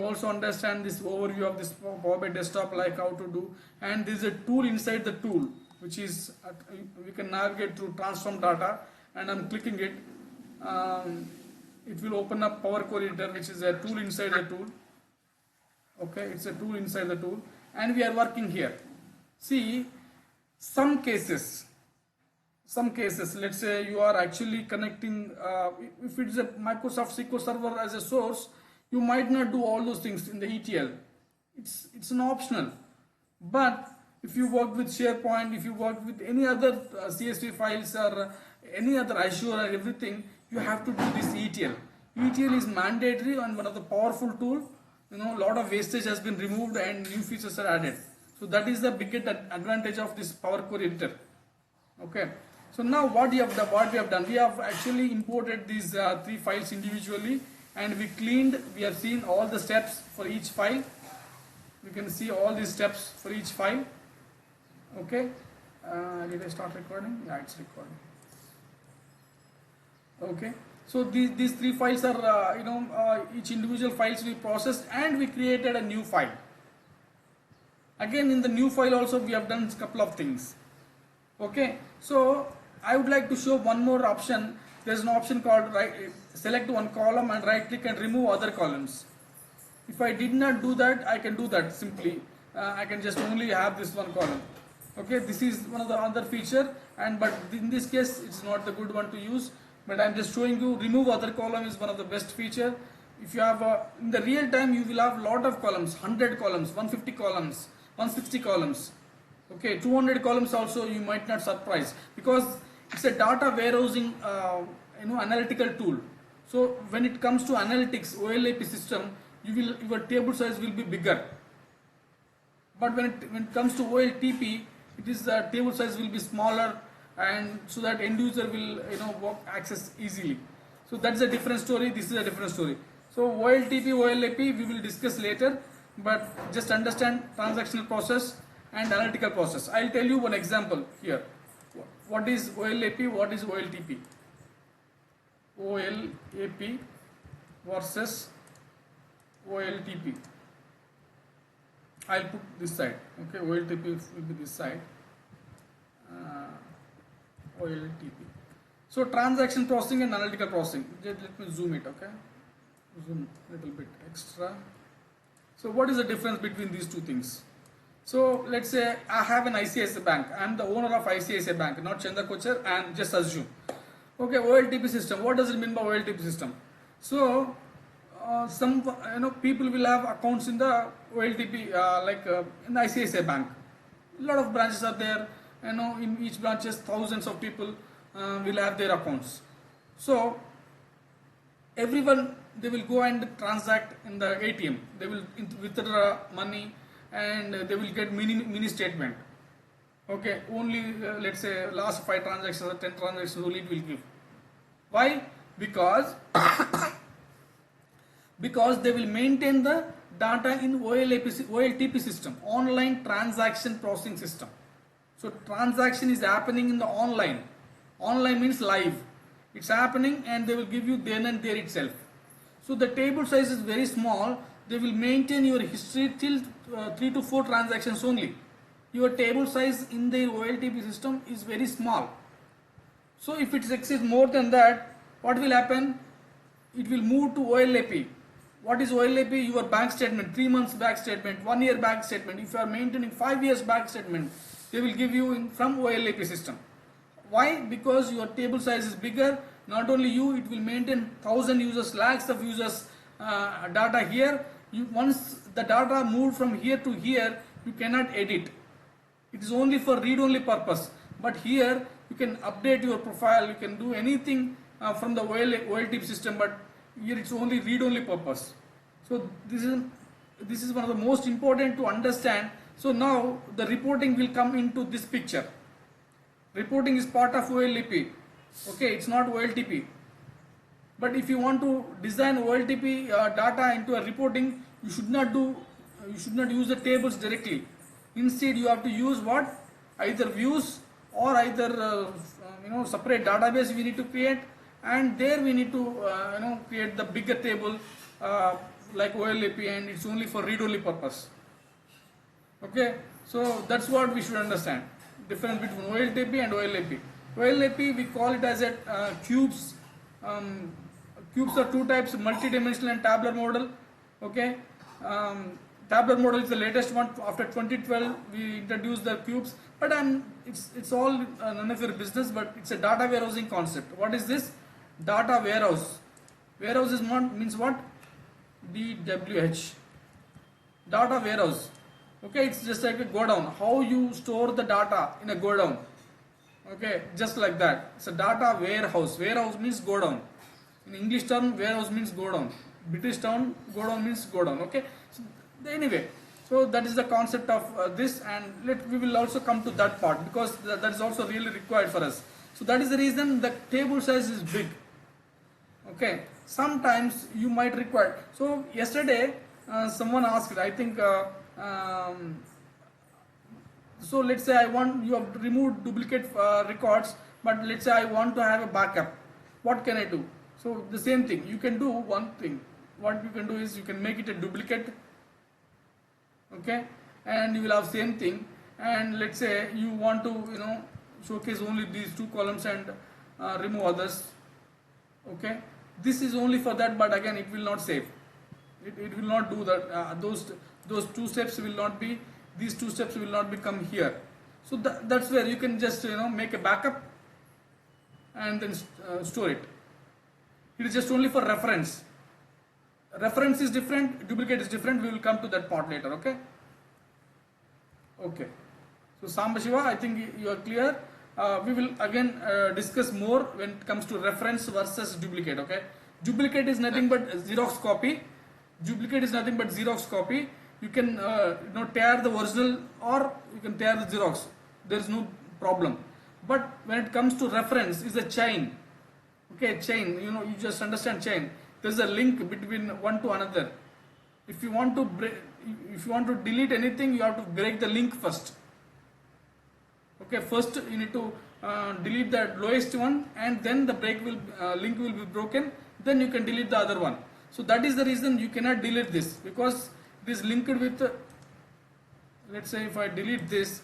also understand this overview of this Power BI desktop, like how to do. And there is a tool inside the tool, which is we can navigate through transform data, and I'm clicking it. It will open up Power Query Editor, which is a tool inside the tool. Okay, it's a tool inside the tool, and we are working here. See, some cases, let's say you are actually connecting, if it is a Microsoft SQL Server as a source, you might not do all those things in the ETL. It's an optional. But if you work with SharePoint, if you work with any other CSV files or any other Azure or everything, you have to do this ETL. ETL is mandatory and one of the powerful tool. A lot of wastage has been removed and new features are added. So that is the biggest advantage of this Power Query Editor. Okay. So now what we have done, we have actually imported these 3 files individually, and we have seen all the steps for each file. We can see all these steps for each file. Okay. Did I start recording? Yeah, it's recording. Okay. So these 3 files are, each individual files we processed, and we created a new file. Again, in the new file also we have done a couple of things. Okay. So I would like to show one more option. There's an option called select one column and right click and remove other columns. If I did not do that, I can do that simply. I can just only have this one column. Okay, this is one of the other feature, but in this case it's not the good one to use. But I'm just showing you remove other column is one of the best feature. If you have in the real time, you will have lot of columns, 100 columns, 150 columns, 160 columns. Okay, 200 columns also you might not surprise, because it's a data warehousing analytical tool. So when it comes to analytics, OLAP system, your table size will be bigger. But when it comes to OLTP, it is the table size will be smaller, and so that end user will access easily. So that's a different story. This is a different story. So OLTP, OLAP we will discuss later, but just understand transactional process and analytical process. I'll tell you one example here. What is OLAP? What is OLTP? OLAP versus OLTP. I'll put this side. Okay, OLTP will be this side. OLTP. So transaction processing and analytical processing. Let me zoom it. Okay, zoom a little bit extra. So what is the difference between these two things? So let's say I have an ICICI Bank. I am the owner of ICICI Bank, not Chandra Kochar, and just assume. Okay, OLTP system. What does it mean by OLTP system? So some people will have accounts in the OLTP, in the ICICI Bank. A lot of branches are there. In each branches thousands of people will have their accounts. So everyone, they will go and transact in the ATM. They will withdraw money, and they will get mini statement. Okay, only let's say last 5 transactions or 10 transactions only it will give. Why? Because they will maintain the data in OLTP system, online transaction processing system. So transaction is happening in the online. Online means live. It's happening, and they will give you then and there itself. So the table size is very small. They will maintain your history till 3 to 4 transactions only. Your table size in the OLTP system is very small. So if it exceeds more than that, what will happen? It will move to OLAP. What is OLAP? Your bank statement, 3 months bank statement, 1 year bank statement. If you are maintaining 5 years bank statement, they will give you from OLAP system. Why? Because your table size is bigger. Not only you, it will maintain 1,000 users, lakhs of users data here. Once the data moved from here to here, you cannot edit. It is only for read-only purpose. But here you can update your profile. You can do anything from the OLTP system. But here it's only read-only purpose. So this is one of the most important to understand. So now the reporting will come into this picture. Reporting is part of OLAP. Okay, it's not OLTP. But if you want to design OLTP data into a reporting, you should not use the tables directly. Instead, you have to use what? Either views or either separate database we need to create, and there we need to create the bigger table like OLAP, and it's only for read-only purpose. Okay, so that's what we should understand. Difference between OLTP and OLAP. OLAP, we call it as a cubes. Um, Cubes are two types: multi-dimensional and tabular model. Okay, tabular model is the latest one. After 2012, we introduced the cubes, but it's all none of your business. But it's a data warehousing concept. What is this? Data warehouse. Warehouse is means what? DWH. Data warehouse. Okay, it's just like a godown. How you store the data in a godown. Okay, just like that. It's a data warehouse. Warehouse means godown. In English term, warehouse means godown. British term, godown means godown. Okay. So anyway, so that is the concept of this, and we will also come to that part, because that is also really required for us. So that is the reason the table size is big. Okay. Sometimes you might require. So yesterday, someone asked. I think. So let's say you have removed duplicate records, but let's say I want to have a backup. What can I do? So the same thing, you can do one thing. What you can do is you can make it a duplicate. Okay, and you will have same thing. And let's say you want to showcase only these two columns and remove others. Okay, this is only for that, but again it will not save. It will not do that. Those two steps will not be. These two steps will not become here. So that's where you can just make a backup and then store it. It is just only for reference. Reference is different, duplicate is different. We will come to that part later. Okay. Okay. So Sambashiva, I think you are clear. We will again discuss more when it comes to reference versus duplicate. Okay. Duplicate is nothing but Xerox copy. Duplicate is nothing but Xerox copy. You can tear the original, or you can tear the Xerox. There is no problem. But when it comes to reference, is a chain. Okay, chain. You just understand chain. There is a link between one to another. If you want to delete anything, you have to break the link first. Okay, first you need to delete the lowest one, and then the link will be broken. Then you can delete the other one. So that is the reason you cannot delete this, because it is linked with. Let's say if I delete this,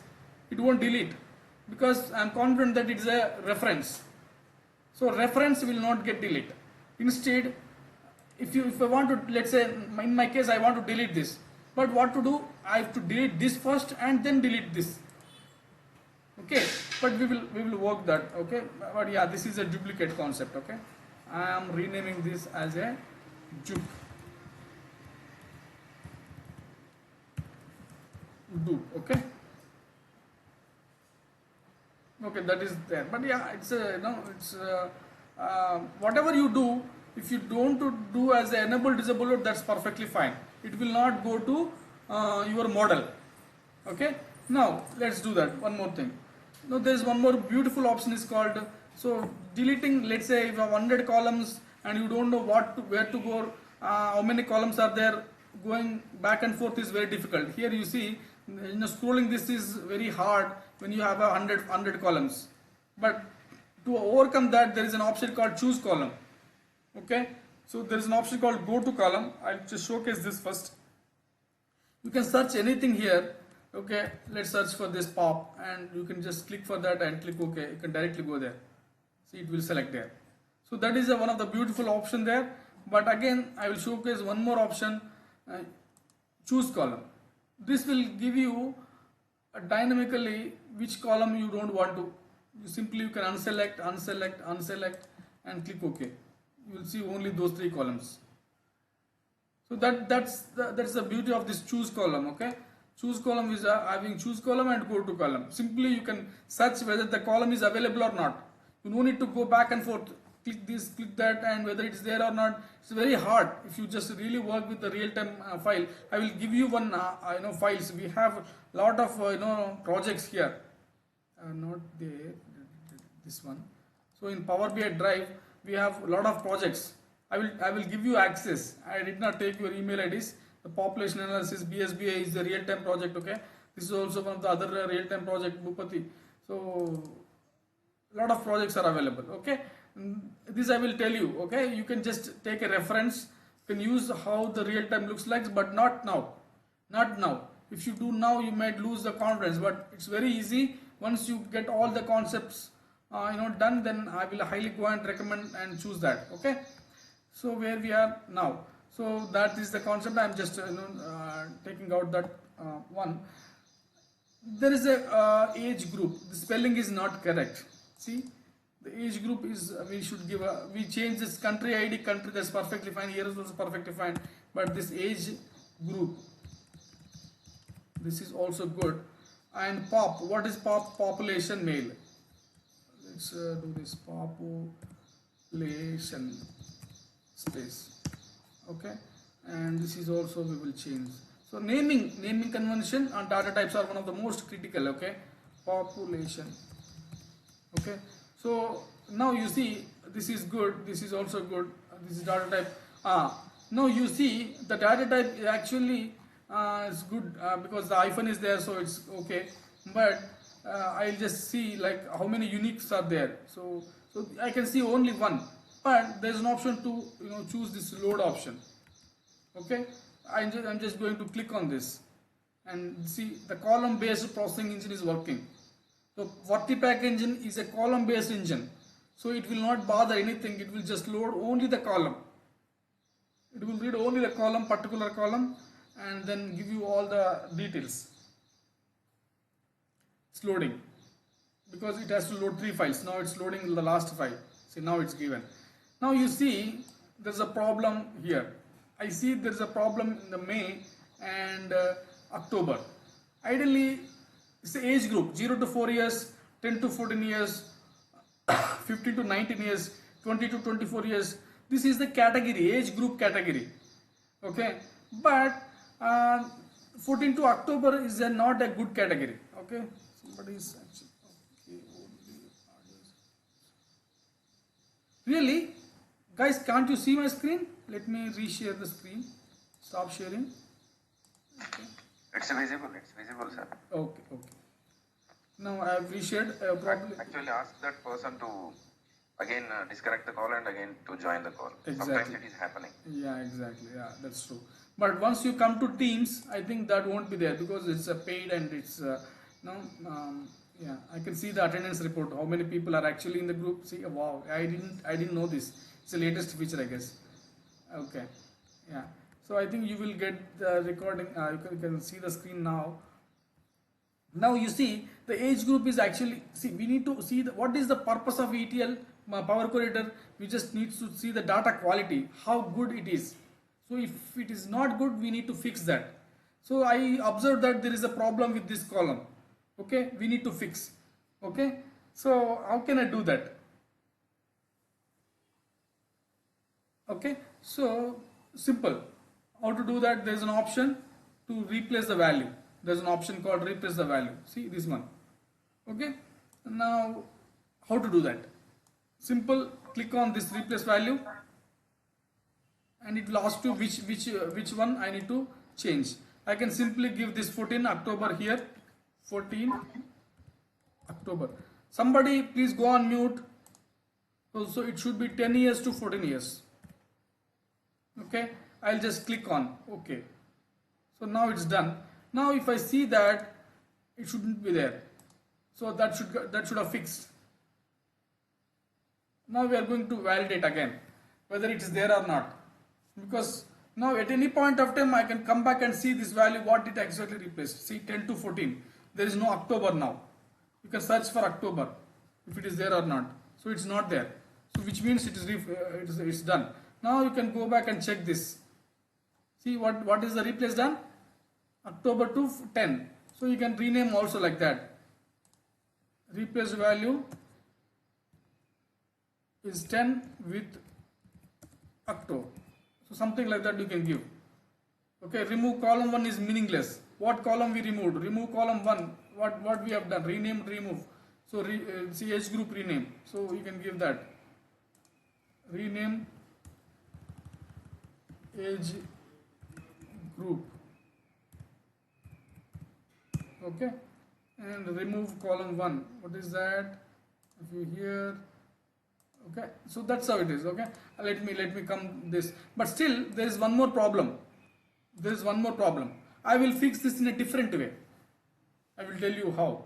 it won't delete, because I am confident that it is a reference. So reference will not get deleted. Instead, if I want to, let's say in my case I want to delete this, but what to do? I have to delete this first and then delete this. Okay, but we will work that. Okay, but yeah, this is a duplicate concept. Okay, I am renaming this as a dupe. Okay. Okay, that is there. But yeah, it's whatever you do. If you don't do as an enable disable, that's perfectly fine. It will not go to your model. Okay. Now let's do that. One more thing. Now there is one more beautiful option is called deleting. Let's say if you have 100 columns and you don't know where to go, how many columns are there, going back and forth is very difficult. Here you see, scrolling this is very hard when you have 100 columns. But to overcome that, there is an option called choose column. Okay, so there is an option called go to column. I'll just showcase this first. You can search anything here. Okay, let's search for this pop, and you can just click for that and click OK. You can directly go there. See, it will select there. So that is one of the beautiful option there. But again, I will showcase one more option, choose column. This will give you dynamically which column you don't want to. You can unselect and click OK. You will see only those 3 columns. So that's the beauty of this choose column. Okay, choose column is having choose column and go to column. Simply you can search whether the column is available or not. You don't need to go back and forth, click this, click that, and whether it's there or not. It's very hard if you just really work with the real-time file. I will give you one files. We have a lot of projects here. Not there, this one. So in Power BI Drive we have a lot of projects. I will give you access. I did not take your email IDs. The population analysis BSBA is the real-time project. Okay, this is also one of the other real-time project, Bhupati. So a lot of projects are available. Okay, this I will tell you. Okay, you can just take a reference You can use how the real time looks like, but not now. Not now. If you do now, you might lose the confidence, but it's very easy. Once you get all the concepts done, then I will highly go and recommend and choose that. Okay, so where we are now, so that is the concept. I'm just taking out that one. There is a age group. The spelling is not correct. See, the age group is we should give a, we change this country ID, country, that's perfectly fine, here is also perfectly fine, but this age group, this is also good. And pop, what is pop? Population male. Let's do this population space. Okay, and this is also we will change. So naming convention and data types are one of the most critical. Okay, population. Okay, so now you see this is good, this is also good, this is data type. Now you see the data type actually is good because the hyphen is there, so it's okay. But I'll just see like how many uniques are there. So I can see only one, but there's an option to choose this load option. Okay, I'm just going to click on this and see the column based processing engine is working. So Vertipack engine is a column based engine, so it will not bother anything, it will just load only the column. It will read only the column, particular column, and then give you all the details. It's loading because it has to load 3 files. Now it's loading the last file. See, now it's given. Now you see there's a problem here. I see there's a problem in the May and October. Ideally, it's the age group 0 to 4 years, 10 to 14 years, 15 to 19 years, 20 to 24 years. This is the category, age group category. Okay, but 14 to October is not a good category. Okay, somebody is actually okay. Really, guys, can't you see my screen? Let me reshare the screen. Stop sharing. Okay. It's visible, sir. Okay. Now I have reshared. Probably actually ask that person to again disconnect the call and again to join the call. Exactly. Sometimes it is happening. Yeah, exactly. Yeah, that's true. But once you come to Teams, I think that won't be there because it's paid and it's yeah. I can see the attendance report. How many people are actually in the group? See, wow, I didn't know this. It's the latest feature, I guess. Okay, yeah. So I think you will get the recording. You can see the screen now. Now you see the age group is actually, see, we need to see what is the purpose of ETL Power Query Editor. We just need to see the data quality, how good it is. So if it is not good, we need to fix that. So I observed that there is a problem with this column. Okay, we need to fix. Okay, so how can I do that? Okay, so simple. How to do that? There is an option to replace the value. There's an option called replace the value. See this one. Okay, now how to do that? Simple, click on this replace value and it will ask you which one I need to change. I can simply give this 14 October here. 14 October. Somebody please go on mute. So it should be 10 years to 14 years. Okay, I'll just click on OK. So now it's done. Now if I see that it shouldn't be there, so that should have fixed. Now we are going to validate again whether it is there or not, because now at any point of time I can come back and see this value what it actually replaced. See 10 to 14. There is no October now. You can search for October if it is there or not. So it's not there. So which means it's done. Now you can go back and check this. See what is the replace done? October to 10. So you can rename also like that. Replace value is 10 with October. So something like that you can give. Okay, remove column 1 is meaningless. What column we removed? Remove column 1. What we have done? Rename, remove. So see age group rename. So you can give that. Rename age group. Okay, and remove column 1. What is that? If you here, Okay, so that's how it is. Okay, let me come this, but still there is one more problem. There is one more problem. I will fix this in a different way. I will tell you how.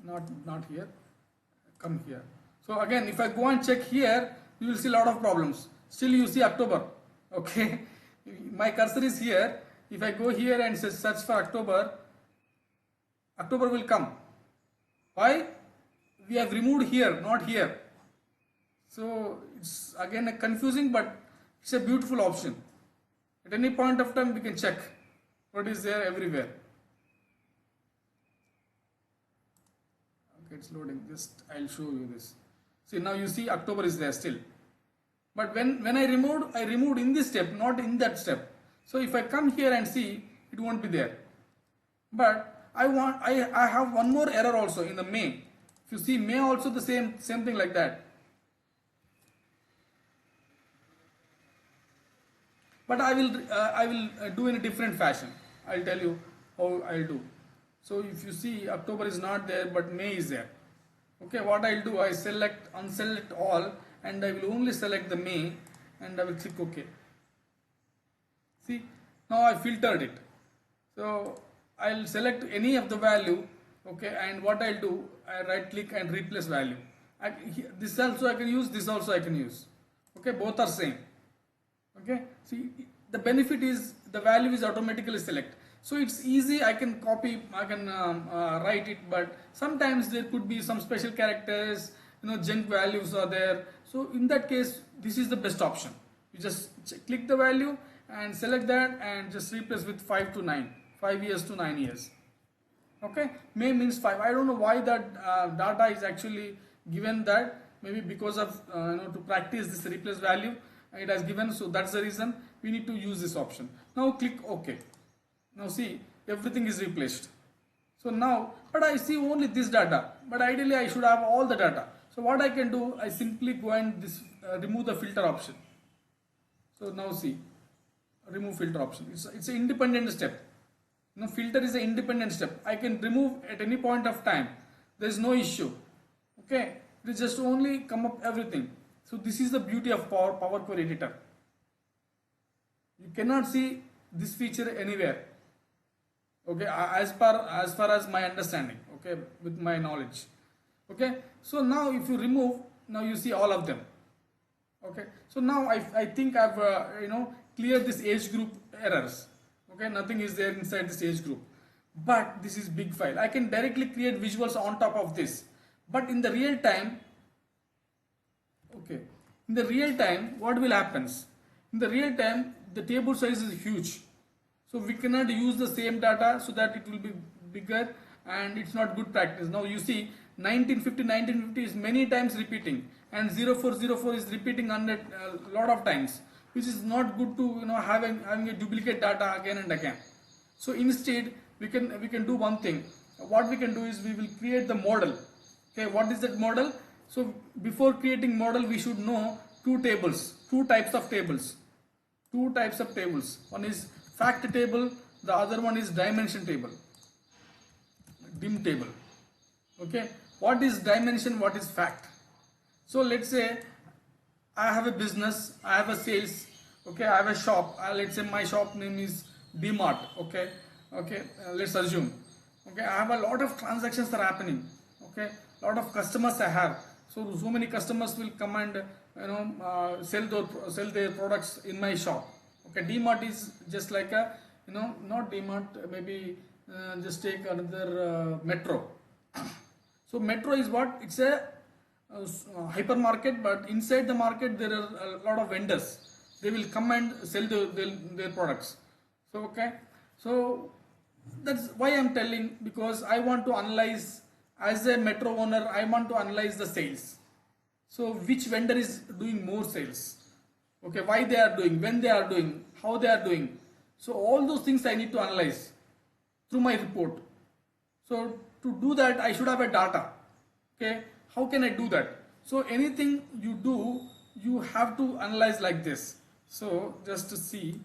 Not here. Come here. So again, if I go and check here, you will see a lot of problems. Still you see October. Okay, my cursor is here. If I go here and search for October, October will come. Why? We have removed here, not here. So it's again a confusing, but it's a beautiful option. At any point of time we can check what is there everywhere. Okay, it's loading. Just I'll show you this. See, now you see October is there still. But when I removed in this step, not in that step. So if I come here and see, it won't be there. But I have one more error also in the May. If you see May also the same thing like that. But I will do in a different fashion. I'll tell you how I'll do. So if you see October is not there, but May is there. Okay, what I'll do, I unselect all, and I will only select the May, and I will click OK. See, now I filtered it. So I'll select any of the value. Okay, and what I'll do, I right click and replace value. This also I can use, this also I can use. Okay, both are same. Okay, see, the benefit is the value is automatically select. So it's easy, I can copy, I can write it, but sometimes there could be some special characters, junk values are there. So in that case, this is the best option. You just click the value and select that and just replace with 5 to 9, 5 years to 9 years. Okay, May means 5. I don't know why that data is actually given that. Maybe because of to practice this replace value, it has given. So that's the reason we need to use this option. Now click OK. Now see, everything is replaced. So now, but I see only this data, but ideally I should have all the data. So what I can do, I simply go and remove the filter option. So now see, remove filter option. It's an independent step. Filter is an independent step. I can remove at any point of time. There is no issue. Okay, it is just only come up everything. So this is the beauty of Power Query Editor. You cannot see this feature anywhere. Okay, as far as my understanding. Okay, with my knowledge. Okay, so now if you remove, now you see all of them. Okay, so now I think I've cleared this age group errors. Okay, nothing is there inside this age group, but this is big file. I can directly create visuals on top of this, but in the real time, okay, in the real time, what will happens? In the real time, the table size is huge, so we cannot use the same data so that it will be bigger, and it's not good practice. Now you see 1950 is many times repeating, and 0404 is repeating a lot of times, which is not good to having a duplicate data again and again. So instead we can do one thing. What we can do is we will create the model. Okay, what is that model? So before creating model, we should know two types of tables. One is fact table, the other one is dimension table, dim table. Okay, what is dimension, what is fact? So let's say I have a business, I have a sales, okay, I have a shop, let's say my shop name is DMart, okay, let's assume, okay, I have a lot of transactions that are happening, okay, lot of customers I have, so many customers will come and sell their products in my shop. Okay, DMart is just like a not DMart, maybe just take another Metro. So Metro is what? It's a hypermarket, but inside the market there are a lot of vendors. They will come and sell their products. So okay, so that's why I'm telling, because I want to analyze, as a Metro owner, I want to analyze the sales. So which vendor is doing more sales? Okay, why they are doing, when they are doing, how they are doing. So all those things I need to analyze through my report. So to do that, I should have a data. Okay, how can I do that? So anything you do, you have to analyze like this. So just to see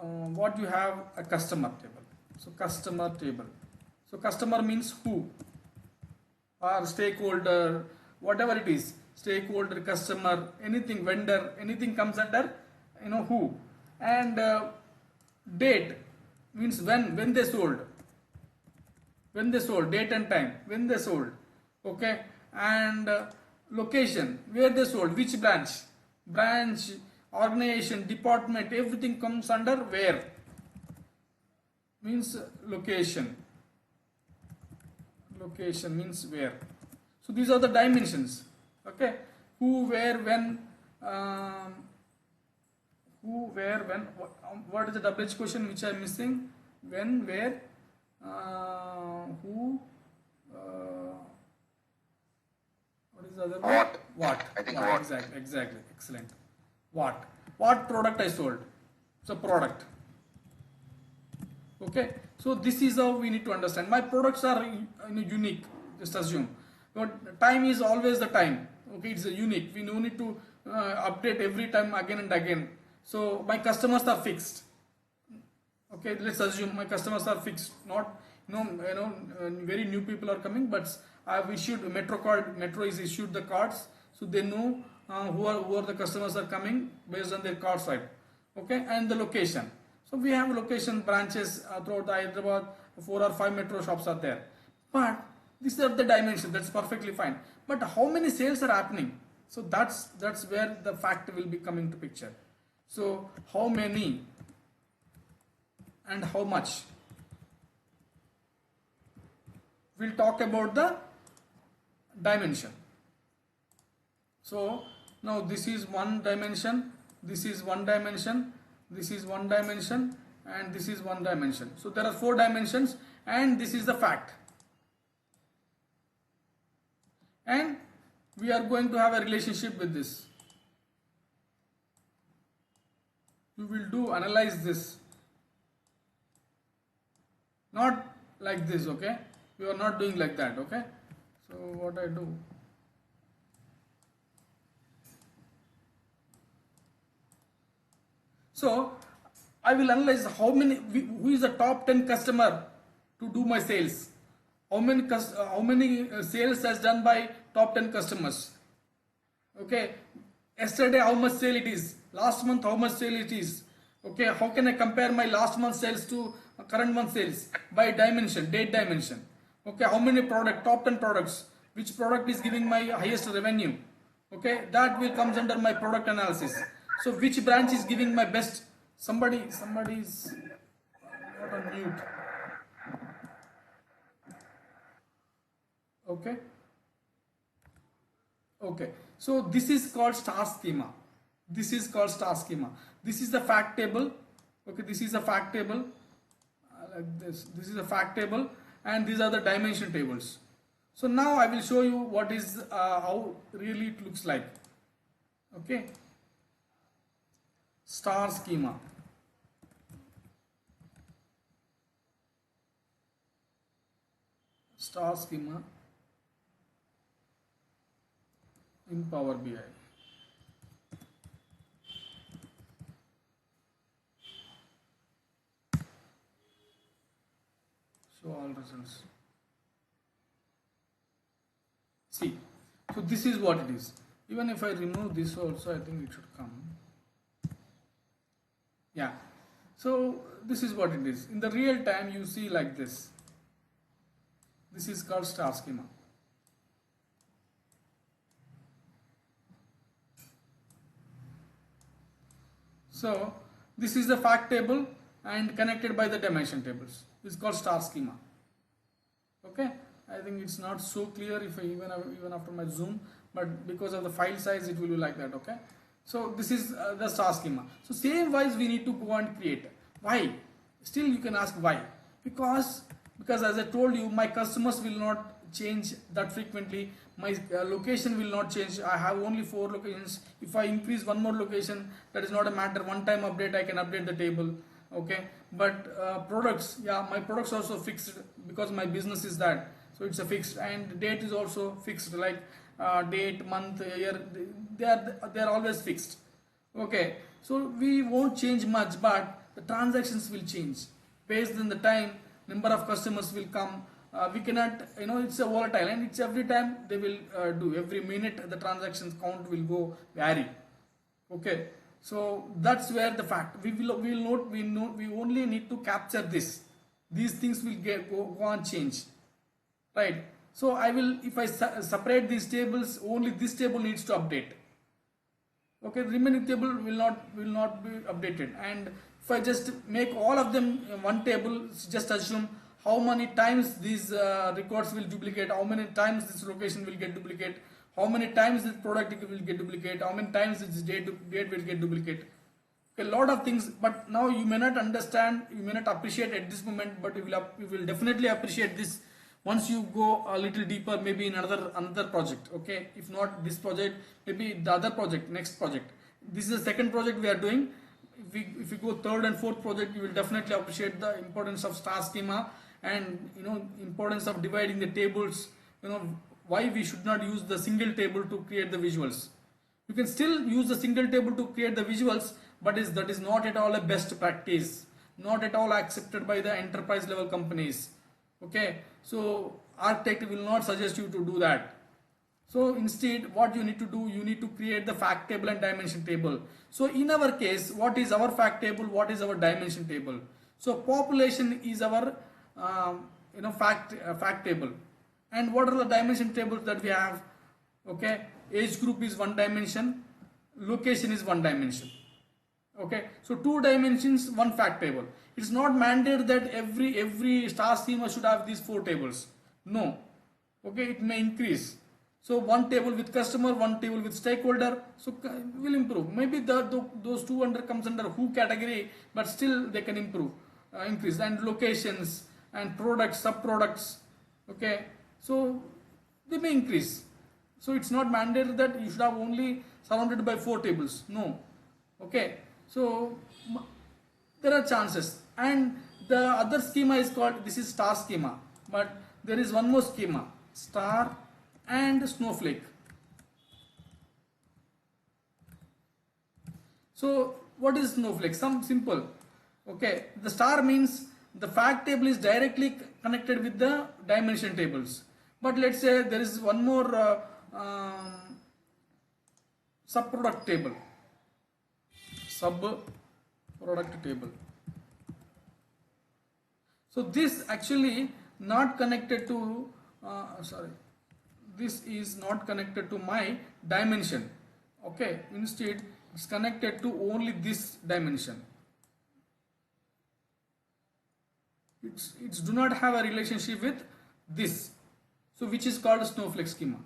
what you have, a customer table. So customer table. So customer means who? Or stakeholder, whatever it is, stakeholder, customer, anything, vendor, anything comes under, who. And date means when they sold, date and time, when they sold. Okay. And location, where they sold, which branch, organization, department, everything comes under where, means location means where. So these are the dimensions. Okay. Who, where, when, what is the WH question which I am missing? When, where, who, what is the other one? What. I think What. what. Exactly. Excellent. What product I sold. So product. Okay. So this is how we need to understand. My products are unique. Just assume. But time is always the time. Okay. It's a unique. We no need to update every time again and again. So my customers are fixed. Okay. Let's assume my customers are fixed. Not very new people are coming, but I've issued Metro is issued the cards, so they know who are the customers are coming based on their card side. Okay. And the location. So we have location branches throughout the Hyderabad, 4 or 5 metro shops are there. But these are the dimensions, that's perfectly fine. But how many sales are happening? So that's where the fact will be coming to picture. So how many and how much? We'll talk about the dimension. So now this is one dimension, this is one dimension, this is one dimension, and this is one dimension. So there are 4 dimensions, and this is the fact. And we are going to have a relationship with this. We will analyze this. Not like this, okay? We are not doing like that, okay? So what I do? So I will analyze who is the top 10 customer to do my sales. How many sales has done by top 10 customers. Okay. Yesterday how much sale it is. Last month how much sale it is. Okay. How can I compare my last month sales to current month sales? By dimension, date dimension. Okay. How many top 10 products. Which product is giving my highest revenue. Okay. That will comes under my product analysis. So which branch is giving my best? Somebody is not on mute. Okay. Okay. So this is called star schema. This is called star schema. This is the fact table. Okay. This is a fact table. Like this. This is a fact table, and these are the dimension tables. So now I will show you what is how really it looks like. Okay. Star schema. Star schema in Power BI. Show all results. See, so this is what it is. Even if I remove this also, I think it should come. Yeah. So this is what it is. In the real time, you see like this. This is called star schema. So this is the fact table and connected by the dimension tables. This is called star schema. Okay. I think it's not so clear if I even after my zoom, but because of the file size, it will be like that. Okay. So this is the star schema. So same wise we need to go and create. Why? Still you can ask why. Because as I told you, my customers will not change that frequently. My location will not change. I have only 4 locations. If I increase one more location, that is not a matter. One time update, I can update the table. Okay. But products, yeah, my products also fixed because my business is that. So it's a fixed, and date is also fixed, like date, month, year, they are always fixed. Okay. So we won't change much, but the transactions will change based on the time. Number of customers will come, we cannot, it's a volatile, and it's every time they will do, every minute the transactions count will go vary. Okay, so that's where the fact we will not, we only need to capture this. These things will go on change, right? So I will, if I separate these tables, only this table needs to update. Okay, the remaining table will not be updated. And if I just make all of them one table, just assume how many times these records will duplicate, how many times this location will get duplicate, how many times this product will get duplicate, how many times this date will get duplicate. A lot of things, but now you may not understand, you may not appreciate at this moment, but you will definitely appreciate this once you go a little deeper, maybe in another project. Okay, if not this project, maybe the other project, next project. This is the second project we are doing. If we go third and fourth project, you will definitely appreciate the importance of star schema, and importance of dividing the tables, why we should not use the single table to create the visuals. You can still use the single table to create the visuals, but that is not at all a best practice, not at all accepted by the enterprise level companies. Okay, so architect will not suggest you to do that. So instead, what you need to do, you need to create the fact table and dimension table. So in our case, what is our fact table, what is our dimension table? So population is our fact table, and what are the dimension tables that we have? Okay, age group is one dimension, location is one dimension. Okay, so two dimensions, one fact table. It's not mandated that every star schema should have these four tables. No. Okay, it may increase. So one table with customer, one table with stakeholder, so will improve. Maybe those two comes under who category, but still they can improve, increase. And locations and products, sub-products. Okay, so they may increase. So it's not mandated that you should have only surrounded by four tables. No. Okay, so there are chances. And the other schema is called, this is star schema, but there is one more schema, star and snowflake. So what is snowflake? Some simple. Okay, the star means the fact table is directly connected with the dimension tables. But let's say there is one more sub-product table. Sub-product table. So this actually not connected to, this is not connected to my dimension. Okay, instead it's connected to only this dimension. It's do not have a relationship with this. So which is called a snowflake schema.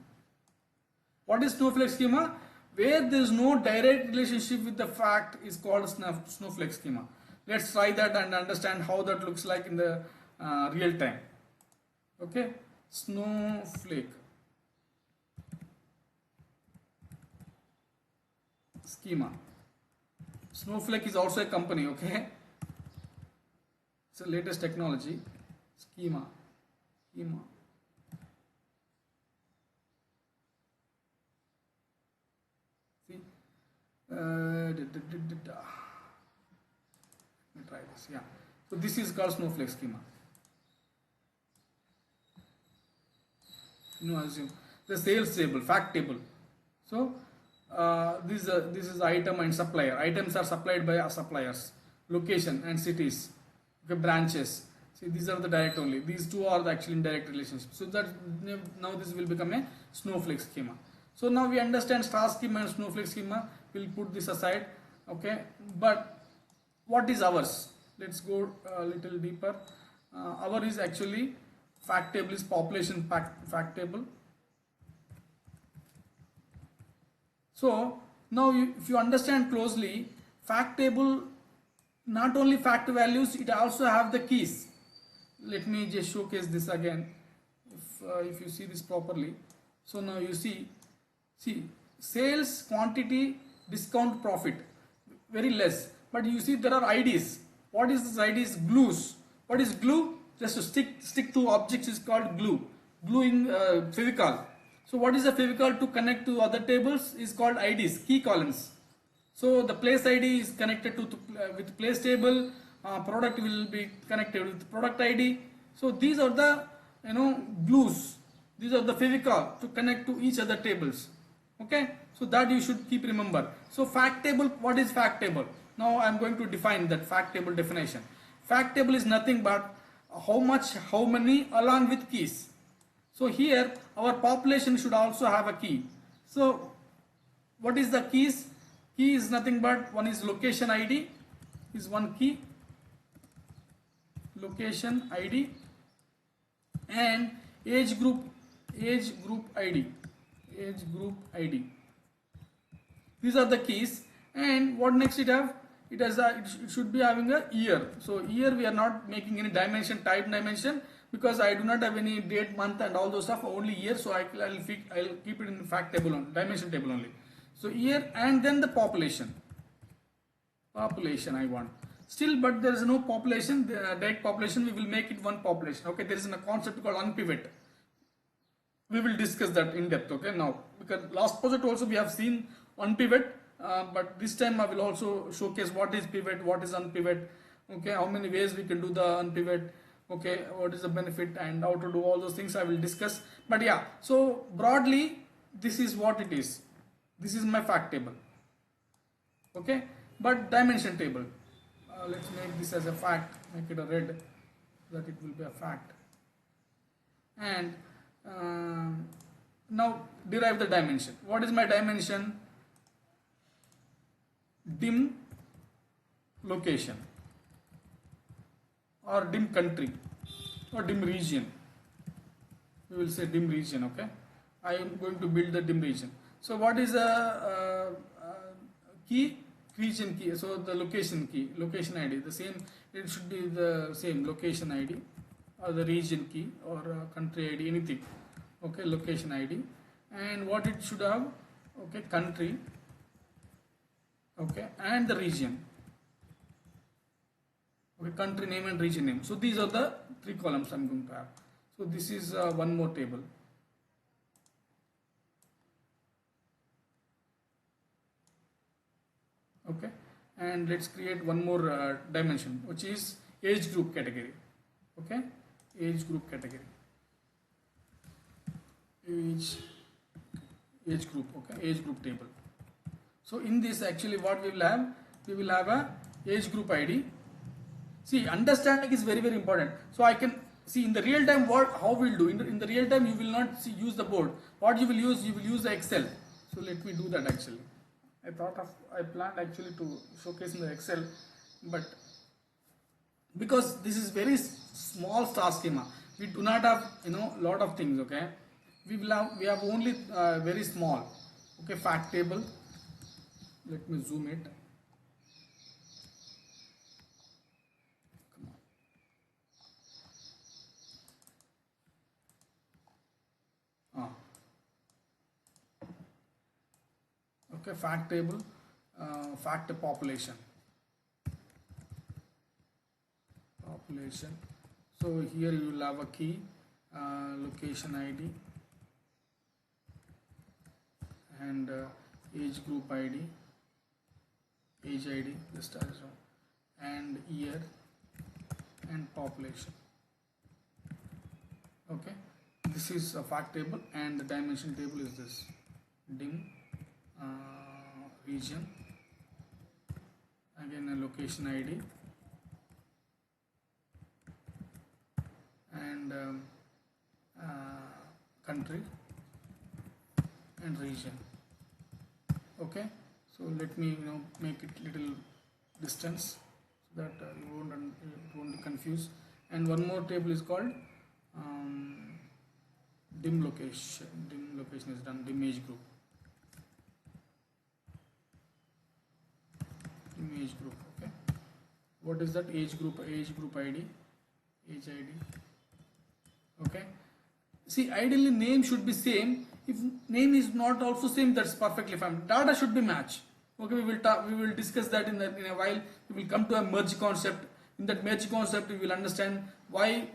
What is snowflake schema? Where there is no direct relationship with the fact is called snowflake schema. Let's try that and understand how that looks like in the real time. Okay, snowflake schema. Snowflake is also a company. Okay, it's the latest technology. Schema. See, let me try this. Yeah, so this is called snowflake schema. Assume the sales table, fact table. So this is item and supplier. Items are supplied by our suppliers. Location and cities. Okay, branches. See, these are the direct only. These two are the actual indirect relationships. So that now this will become a snowflake schema. So now we understand star schema and snowflake schema. We'll put this aside. Okay, but what is ours? Let's go a little deeper. Our is actually fact table is population fact table. So now if you understand closely, fact table not only fact values, it also have the keys. Let me just showcase this again. If you see this properly. So now you see sales, quantity, discount, profit, very less. But you see there are IDs. What is this IDs? Glues. What is glue? Just to stick to objects is called glue. Gluing Fevicol. So what is a Fevicol to connect to other tables is called IDs, key columns. So the place ID is connected with place table. Product will be connected with product ID. So these are the glues. These are the favicol to connect to each other tables. Okay, so that you should keep remember. So fact table, what is fact table? Now I am going to define that fact table definition. Fact table is nothing but how much, how many along with keys. So here our population should also have a key. So what is the keys? Key is nothing but one is location ID is one key, location ID, and age group ID, age group ID. These are the keys. And what next it have? It has it should be having a year. So year we are not making any dimension, type dimension, because I do not have any date, month and all those stuff, only year. So I'll keep it in the fact table on dimension table only. So year, and then the population I want still, but there is no population, the direct population. We will make it one population. Okay, there is a concept called unpivot. We will discuss that in depth. Okay, now because last project also we have seen unpivot, but this time I will also showcase what is pivot, what is unpivot. Okay, how many ways we can do the unpivot. Okay, what is the benefit and how to do all those things I will discuss. But yeah, so broadly this is what it is. This is my fact table. Okay, but dimension table, let's make this as a fact, make it a red, that it will be a fact. And now derive the dimension. What is my dimension? Dim location or dim country or dim region. We will say dim region. Okay, I am going to build the dim region. So what is a key? Region key. So the location key, location ID, the same, it should be the same location ID or the region key or country ID, anything. Okay, location ID. And what it should have? Okay, country. Okay, and the region. Okay, country name and region name. So these are the three columns I'm going to have. So this is one more table. Okay, and let's create one more dimension, which is age group category. Okay, age group category, age group. Okay, age group table. So in this actually what we will have a age group ID. See, understanding is very important. So I can see in the real time how we'll do. In the real time you will not use the board. What you will use the Excel. So let me do that actually. I planned actually to showcase in the Excel, but because this is very small star schema, we do not have lot of things. Okay, we have only very small. Okay, fact table. Let me zoom it. Come on. Okay, fact table, fact population. So here you will have a key, location ID, and age group ID, age ID, just as well, and year and population. Okay, this is a fact table, and the dimension table is this dim region, again a location ID, and country and region. Okay, so let me make it little distance so that you won't be confused. And one more table is called dim location. Dim location is done. Dim age group. Age group. Okay, what is that? Age group ID, age ID. Okay, see, ideally name should be same. If name is not also same, that's perfectly fine. Data should be matched. Okay, we will discuss that in a while. We will come to a merge concept. In that merge concept we will understand why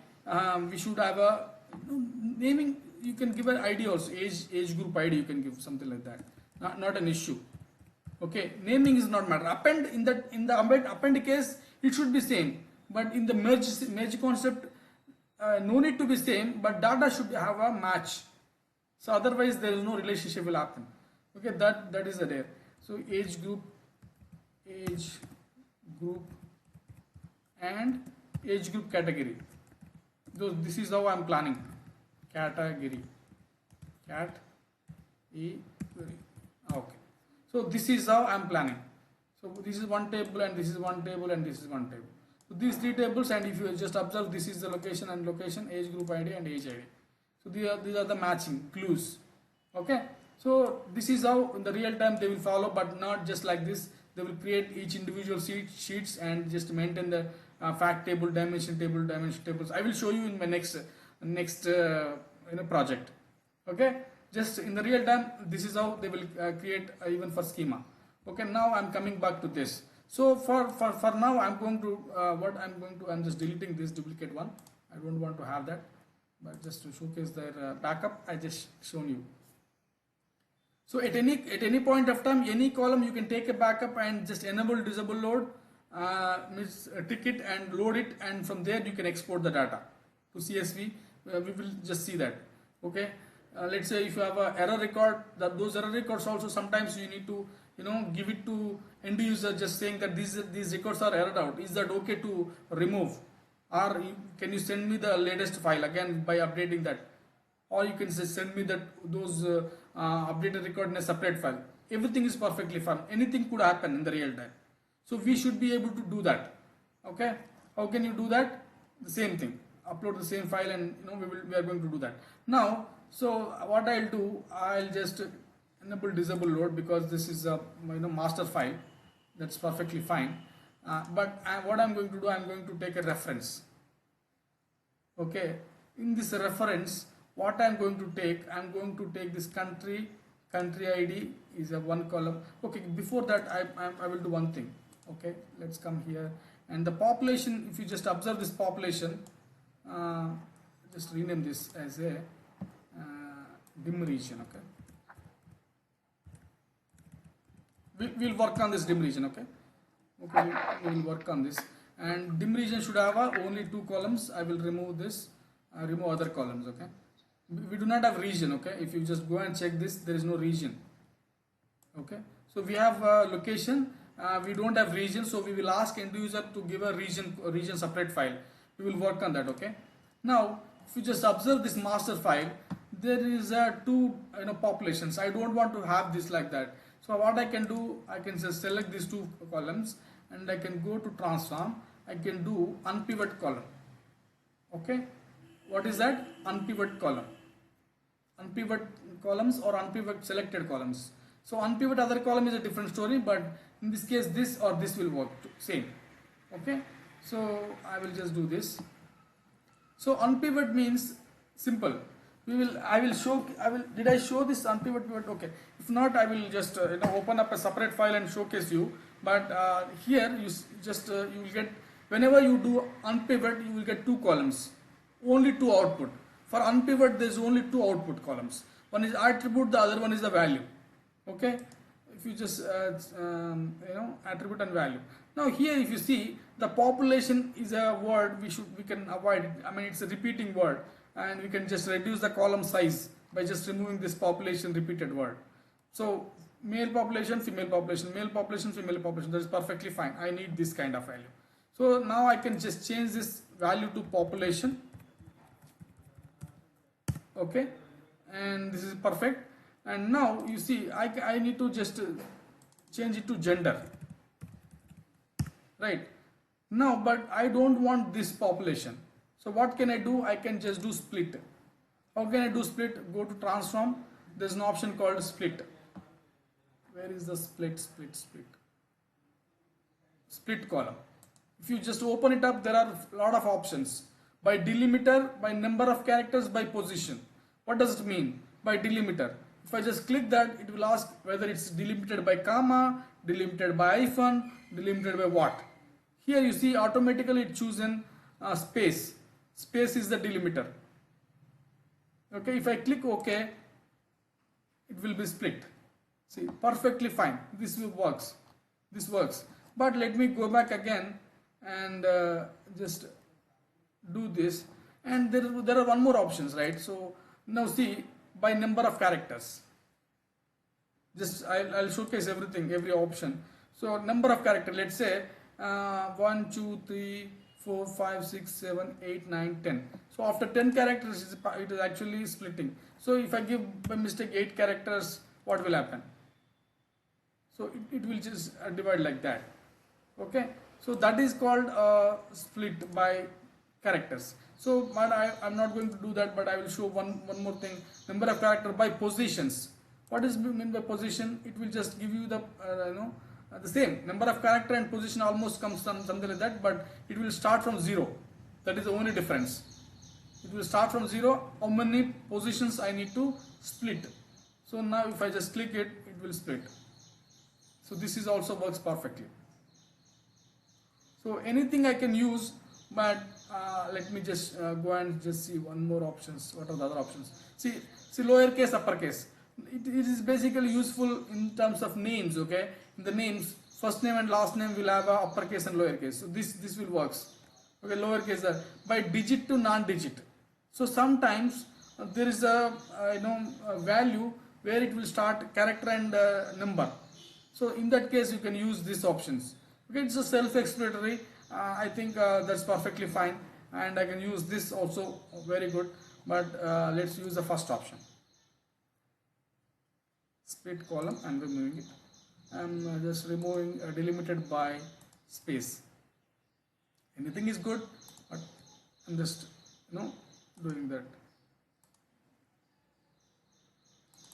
we should have a naming. You can give an ID also, age group ID, you can give something like that, not an issue. Okay, naming is not matter. Append in the append case it should be same, but in the merge concept no need to be same, but data should have a match. So otherwise there is no relationship will happen. Okay, that is there. So age group, and age group category. So this is how I am planning. Category. Okay. So this is how I am planning. So this is one table and this is one table and this is one table. So these three tables, and if you just observe, this is the location and location, age group ID and age ID. So these are the matching clues. Okay. So this is how in the real time they will follow, but not just like this. They will create each individual sheets and just maintain the fact table, dimension tables. I will show you in my next project. Okay. Just in the real time, this is how they will create even for schema. Okay. Now I'm coming back to this. So for now, I'm going to I'm just deleting this duplicate one. I don't want to have that, but just to showcase their backup, I just shown you. So at any point of time, any column you can take a backup and just enable disable load, tick it and load it, and from there you can export the data to CSV. We will just see that. Okay. Let's say if you have a error record, those error records also sometimes you need to give it to end user, just saying that these records are errored out. Is that okay to remove, or can you send me the latest file again by updating that, or you can just send me those updated record in a separate file. Everything is perfectly fine. Anything could happen in the real time. So we should be able to do that. Okay. How can you do that? The same thing. Upload the same file, and we are going to do that now. So what I'll do, I'll just enable disable load, because this is a master file. That's perfectly fine. But what I'm going to do, I'm going to take a reference. Okay. In this reference, what I'm going to take this country ID is a one column. Okay. Before that, I will do one thing. Okay. Let's come here, and the population. If you just observe this population, just rename this as a dim region. Okay. We'll work on this dim region. Okay. Okay. We will work on this, and dim region should have only two columns. I will remove this. Remove other columns. Okay. We do not have region. Okay. If you just go and check this, there is no region. Okay. So we have location. We don't have region, so we will ask end user to give a region separate file. We will work on that. Okay. Now, if you just observe this master file, there is two populations. I don't want to have this like that. So what I can do, I can just select these two columns, and I can go to transform. I can do unpivot column. Okay. What is that? Unpivot column. Unpivot columns or unpivot selected columns. So unpivot other column is a different story, but in this case, this or this will work same. Okay. So I will just do this. So unpivot means simple. Did I show this unpivot pivot? Okay. If not, I will just open up a separate file and showcase you. But here you will get, whenever you do unpivot, you will get two columns, only two output. For unpivot, there is only two output columns. One is attribute, the other one is the value. Okay. If you just attribute and value. Now here, if you see, the population is a word we can avoid it. I mean, it's a repeating word, and we can just reduce the column size by just removing this population repeated word. So male population, female population, male population, female population. That is perfectly fine. I need this kind of value. So now I can just change this value to population. Okay, and this is perfect. And now you see, I need to just change it to gender. Right. Now, but I don't want this population. So what can I do? I can just do split. How can I do split? Go to transform. There's an option called split. Where is the split? Split column. If you just open it up, there are a lot of options. By delimiter, by number of characters, by position. What does it mean? By delimiter. If I just click that, it will ask whether it's delimited by comma, delimited by hyphen, delimited by what. Here you see automatically it chosen space. Space is the delimiter. Okay, if I click OK, it will be split. See, perfectly fine. This works. This works. But let me go back again and just do this. And there are one more options, right? So now see, by number of characters. Just I'll showcase everything, every option. So number of character, let's say 1 2 3 4 5 6 7 8 9 10. So after 10 characters it is actually splitting. So if I give by mistake 8 characters, what will happen? So it will just divide like that. Okay, so that is called split by characters. So but I'm not going to do that, but I will show one more thing, number of character by positions. What is meant by position? It will just give you the the same number of character and position almost comes something like that, but it will start from 0. That is the only difference. It will start from 0. How many positions I need to split? So now if I just click it, it will split. So this is also works perfectly. So anything I can use, but let me just go and just see one more options. What are the other options? See lowercase, uppercase. It is basically useful in terms of names. Okay, in the names, first name and last name will have a uppercase and lowercase. So this will works. Okay, lowercase by digit to non-digit. So sometimes there is a a value where it will start character and number. So in that case you can use these options. Okay, it's a self-explanatory. I think that's perfectly fine, and I can use this also very good. But let's use the first option. Split column and removing it. I'm just removing delimited by space. Anything is good, but I'm just doing that.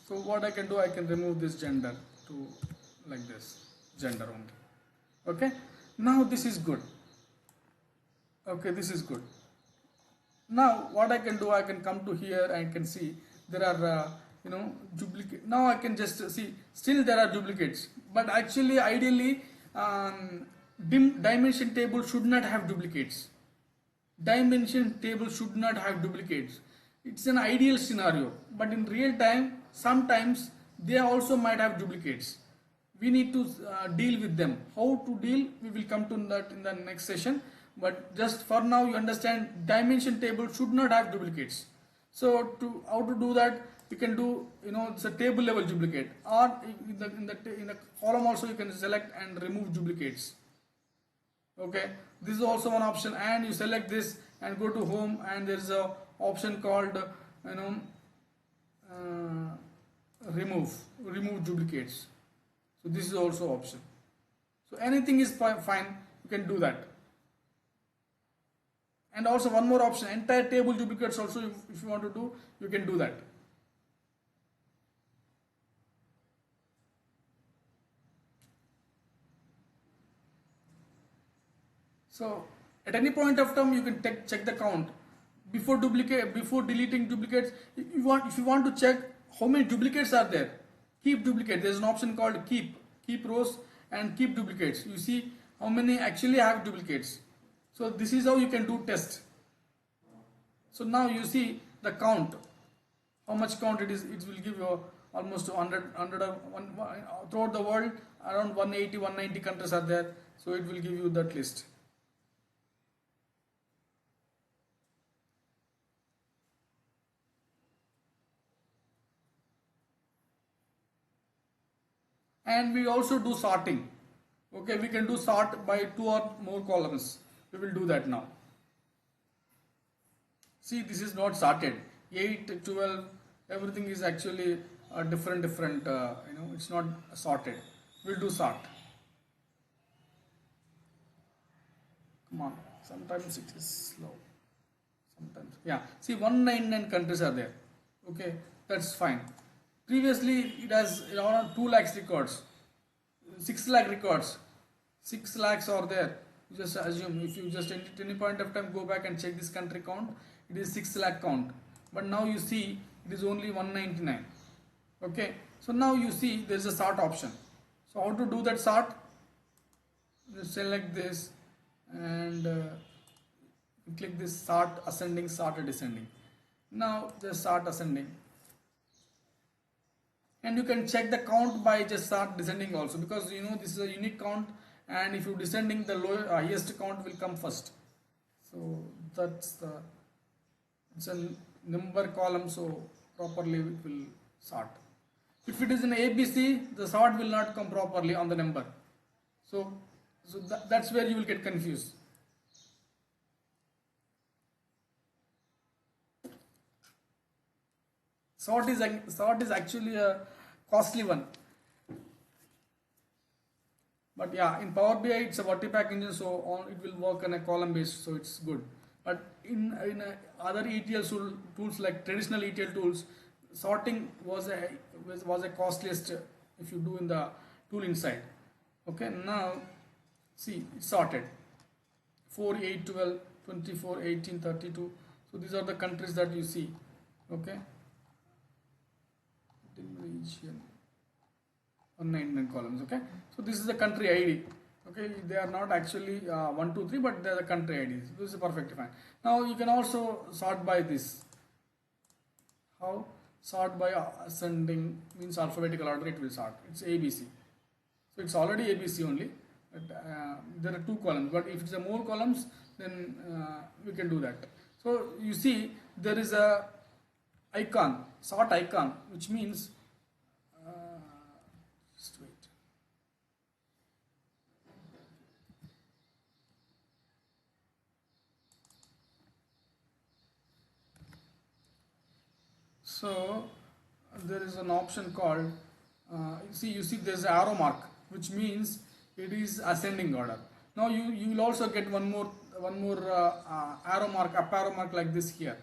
So what I can do, I can remove this gender to like this, gender only. Okay, now this is good. Okay, this is good. Now what I can do, I can come to here and can see there are duplicate. Now I can just see still there are duplicates, but actually ideally dimension table should not have duplicates. Dimension table should not have duplicates. It's an ideal scenario, but in real time sometimes they also might have duplicates. We need to deal with them. How to deal, we will come to that in the next session, but just for now you understand dimension table should not have duplicates. So how to do that, you can do it's a table level duplicate, or in the column also you can select and remove duplicates. Okay, this is also one option, and you select this and go to home, and there is a option called remove duplicates. So this is also option. So anything is fine, you can do that. And also one more option, entire table duplicates also, if you want to do, you can do that. So at any point of time you can check the count before deleting duplicates. If you want to check how many duplicates are there, keep duplicate. There is an option called keep rows and keep duplicates. You see how many actually have duplicates. So this is how you can do test. So now you see the count, how much count it is. It will give you almost 100 throughout the world, around 180 190 countries are there. So it will give you that list. And we also do sorting. Okay, we can do sort by 2 or more columns. We will do that now. See, this is not sorted. 8, 12, everything is actually different. It's not sorted. We'll do sort. Come on, sometimes it is slow. Sometimes, yeah. See, 199 countries are there. Okay, that's fine. Previously, it has around 2 lakhs records, 6 lakh records, 6 lakhs are there. You just assume, if you just at any point of time go back and check this country count, it is 6 lakh count. But now you see it is only 199. Okay, so now you see there is a sort option. So how to do that sort? Just select this and click this sort ascending, sort descending. Now just sort ascending. And you can check the count by just sort descending also, because this is a unique count, and if you descending, the highest count will come first. So that's the It's a number column, so properly it will sort. If it is in ABC, the sort will not come properly on the number. So that's where you will get confused. Sort is actually a costly one. But yeah, in Power BI it's a Vertipack engine, so it will work on a column based, so it's good. But in other ETL tools like traditional ETL tools, sorting was a costliest if you do in the tool inside. Okay, now see it's sorted 4, 8, 12, 24, 18, 32. So these are the countries that you see. Okay, region. 199 columns. Okay, so this is the country ID. Okay, they are not actually 1, 2, 3, but they are the country IDs. This is perfectly fine. Now you can also sort by this. How? Sort by ascending means alphabetical order. It will sort. It's ABC. So it's already ABC only. But, there are 2 columns. But if it's a more columns, then we can do that. So you see there is a icon, sort icon, which means just wait. So there is an option called you see there's an arrow mark, which means it is ascending order. Now you will also get one more arrow mark, up arrow mark like this here.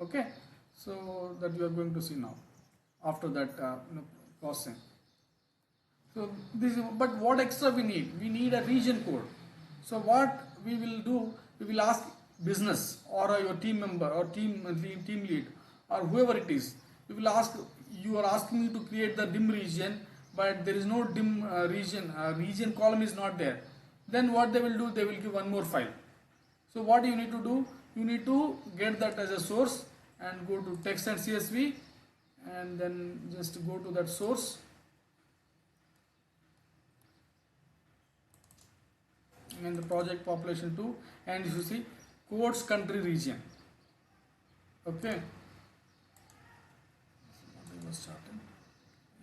Okay, so that you are going to see now after that processing. So this is, but what extra we need? We need a region code. So what we will do, we will ask business or your team member or team lead or whoever it is. We will ask, you are asking me to create the dim region, but there is no dim region. Region column is not there. Then what they will do? They will give one more file. So what you need to do? You need to get that as a source and go to text and CSV, and then just go to that source. And the project population 2, and you see codes country region. Okay,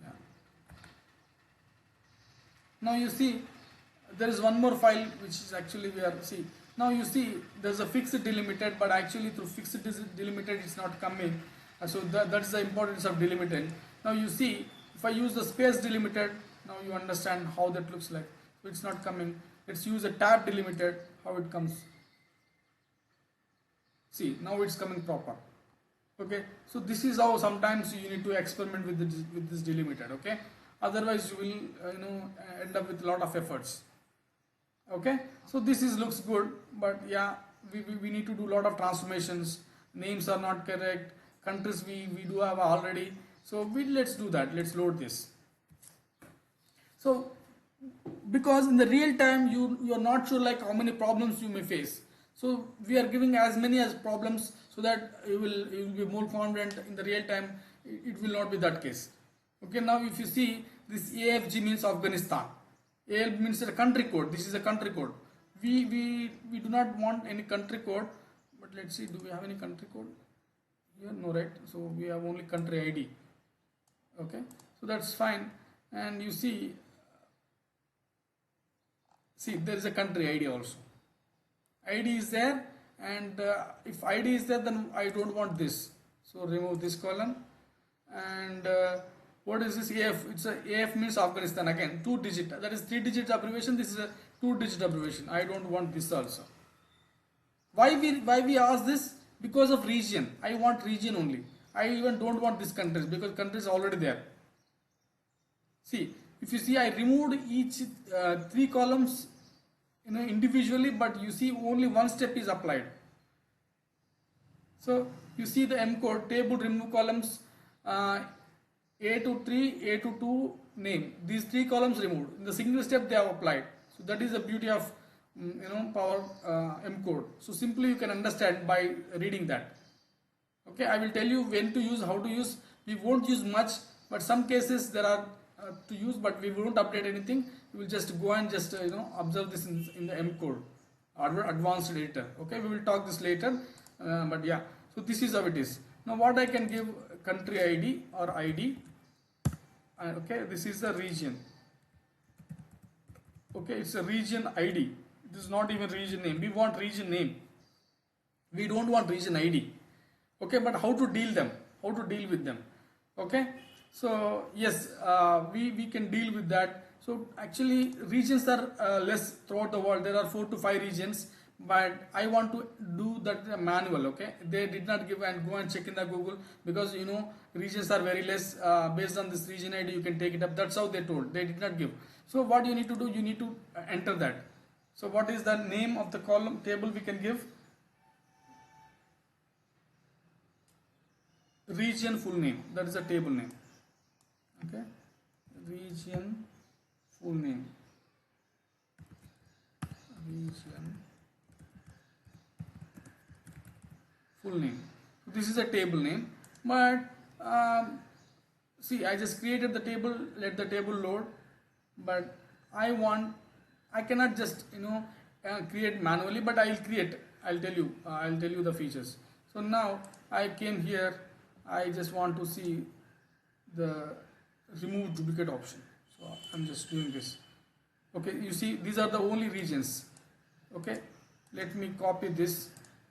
yeah. Now you see there is one more file which is actually we are see. Now you see there's a fixed delimited, but actually through fixed delimited it's not coming. So that's the importance of delimited. Now you see if I use the space delimited, now you understand how that looks like. So it's not coming. Let's use a tab delimited, how it comes. See, now it's coming proper. Okay, so this is how sometimes you need to experiment with this delimited. Okay, otherwise you will end up with a lot of efforts. Okay, so this looks good, but yeah, we need to do a lot of transformations. Names are not correct, countries we do have already, so let's do that. Let's load this. So because in the real time you are not sure like how many problems you may face, so we are giving as many as problems so that you will be more confident. In the real time it will not be that case. Okay, now if you see this AFG means Afghanistan, AL means a country code. This is a country code. We do not want any country code, but let's see, do we have any country code here? No, right? So we have only country ID. Okay, so that's fine. And you see there is a country ID also. ID is there, and if ID is there, then I don't want this. So remove this column. And what is this AF? It's a AF means Afghanistan, again 2 digit. That is 3 digit abbreviation. This is a 2 digit abbreviation. I don't want this also. Why we ask this? Because of region. I want region only. I even don't want these countries because countries are already there. See, if you see, I removed each 3 columns individually, but you see only one step is applied. So you see the M code table remove columns, A to 3, A to 2 name. These 3 columns removed. In the single step they have applied. So that is the beauty of Power M code. So simply you can understand by reading that. Okay, I will tell you when to use, how to use. We won't use much, but some cases there are to use, but we won't update anything. We will just go and just observe this in the M code, advanced editor. Okay, we will talk this later, but yeah. So So this is how it is. Now what I can give country ID or ID, and okay, this is the region. Okay, it's a region ID. It is not even region name. We want region name. We don't want region ID. Okay, but how to deal them? How to deal with them? Okay, so yes, we can deal with that. So actually regions are less throughout the world. There are 4 to 5 regions, but I want to do that manual. Okay, they did not give, and go and check in the Google, because you know regions are very less. Based on this region ID you can take it up. That's how they told. They did not give. So what you need to do, you need to enter that. So what is the name of the column table we can give? Region full name, that is a table name. Okay, region full name, region full name. So this is a table name, but see, I just created the table, let the table load, but I cannot just create manually, but I'll create. I'll tell you the features. So now I came here. I just want to see the remove duplicate option. So I'm just doing this. Okay, you see these are the only regions. Okay, let me copy this.